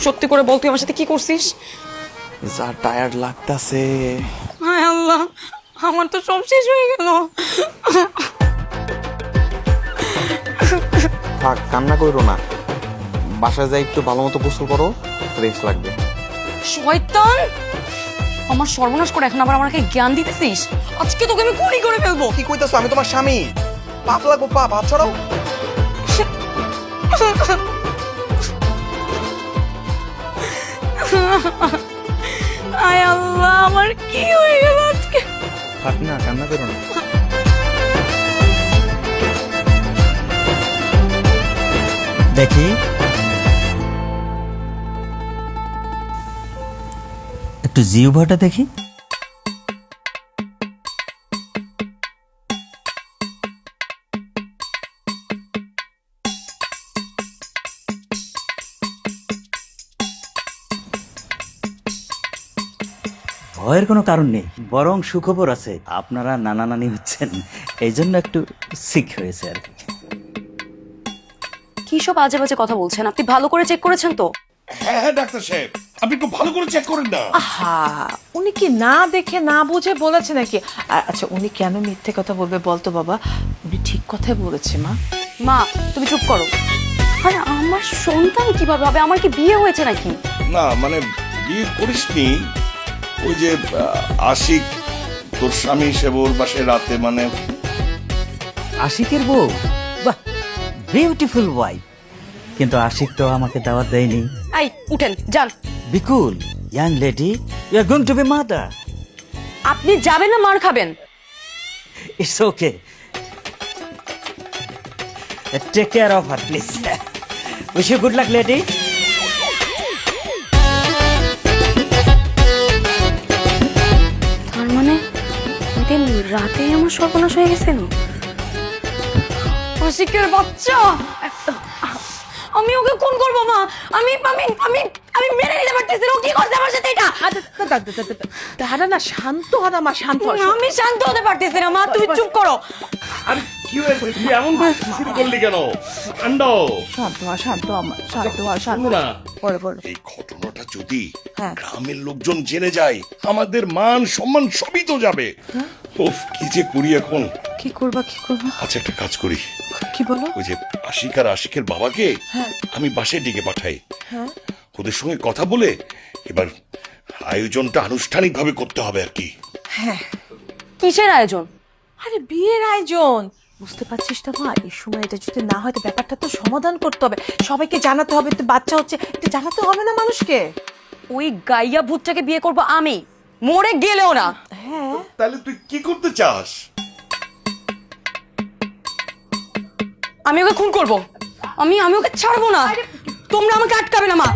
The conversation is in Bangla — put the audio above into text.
সত্যি করে বল তুই আমার সাথে কি করছিস? যা টায়ার্ড লাগতাছে। হায় আল্লাহ, আমার তো সব শেষ হয়ে গেল। থাক, কান্না করো না, বাসায় যাই একটু ভালো মতো গোসল করো, রেস্ট লাগবে। শয়তান, আমার সর্বনাশ করে এখন আবার আমাকে জ্ঞান দিতেছিস? আজকে তোকে আমি গুলি করে ফেলবো। কি কইতাছো? আমি তোমার স্বামী, পাপ লাগবো, পাপ, হাত ছড়াও। আয় আল্লাহ, আমার কি হয়ে গেল আজকে? থাক না, কান্না করো না। দেখি একটু জিহ্বাটা দেখি। ভয়ের কোনো কারণ নেই, বরং সুখবর আছে, আপনারা নানা নানি হচ্ছেন, এই জন্য একটু সিক হয়েছে আর কি। কি সব আজে বাজে কথা বলছেন? আপনি ভালো করে চেক করেছেন তো? হ্যাঁ হ্যাঁ ডাক্তার সাহেব, আপনি একটু ভালো করে চেক করেন না। আহা, উনি কি না দেখে না বুঝে বলেছে নাকি? আচ্ছা, উনি কেন মিথ্যে কথা বলবে বলতো বাবা? উনি ঠিক কথাই বলেছে মা। মা তুমি চুপ করো। আরে আমার সন্তান কিভাবে হবে? আমার কি বিয়ে হয়েছে নাকি? না মানে বিয়ে করিসনি, ওই যে আশিক তোর স্বামী হিসেবে ওর বাসায় রাতে মানে। আশিকের বউ? বাহ, বিউটিফুল ওয়াইফ। কিন্তু আশিক তো আমাকে দাওয়াত দেয়নি। এই উঠেন যান। বিকুল, young lady, you are going to be mother. আপনি যাবেন না মার খাবেন? It's okay, take care of her please. Wish you good luck lady. তার মানে ওদিন রাতেই আমার সর্বনাশ হয়ে গেছিল। আশিকের বাচ্চা, আমি ওকে খুন করবো মা। আমি আমি আমি আমি মেনে নিতে পারতেছি না। ও কি করছে আমার সাথে এটা? দাঁড়া না, শান্ত হ না মা, শান্ত হ। আমি শান্ত হতে পারতেছি না মা, তুমি চুপ করো। আরে কি হয়েছে, তুই এমন শুরু করলি কেন? কাণ্ড। শান্ত হ, শান্ত হ, শান্ত হ, শান্ত না বলো বলো। এই ঘটনাটা যদি হ্যাঁ। গ্রামের লোকজন জেনে যায়, আমাদের মান সম্মান সবই তো যাবে। ওফ, কি যে করি এখন। কি করবা কি করবা? আচ্ছা একটা কাজ করি, কি বলো? ওই যে আশিক আর আশিকের বাবাকে আমি বাসায় ডেকে পাঠাই, ওদের সঙ্গে কথা বলে এবার আয়োজনটা আনুষ্ঠানিক ভাবে করতে হবে আর কি। কিসের আয়োজন? আরে বিয়ের আয়োজন, বুঝতে পারছিস তো মা? এই সময় এটা যদি না হয় তো ব্যাপারটা তো সমাধান করতে হবে, সবাইকে জানাতে হবে। তো বাচ্চা হচ্ছে, এটা জানাতে হবে না মানুষকে? ওই গাইয়া ভূতটাকে বিয়ে করবো আমি, মরে গেলেও না। হ্যাঁ, তাহলে তুই কি করতে চাস? আমি ওকে খুন করবো। আমি ওকে ছাড়বো না। তোমরা আমাকে আটকাবে না মা,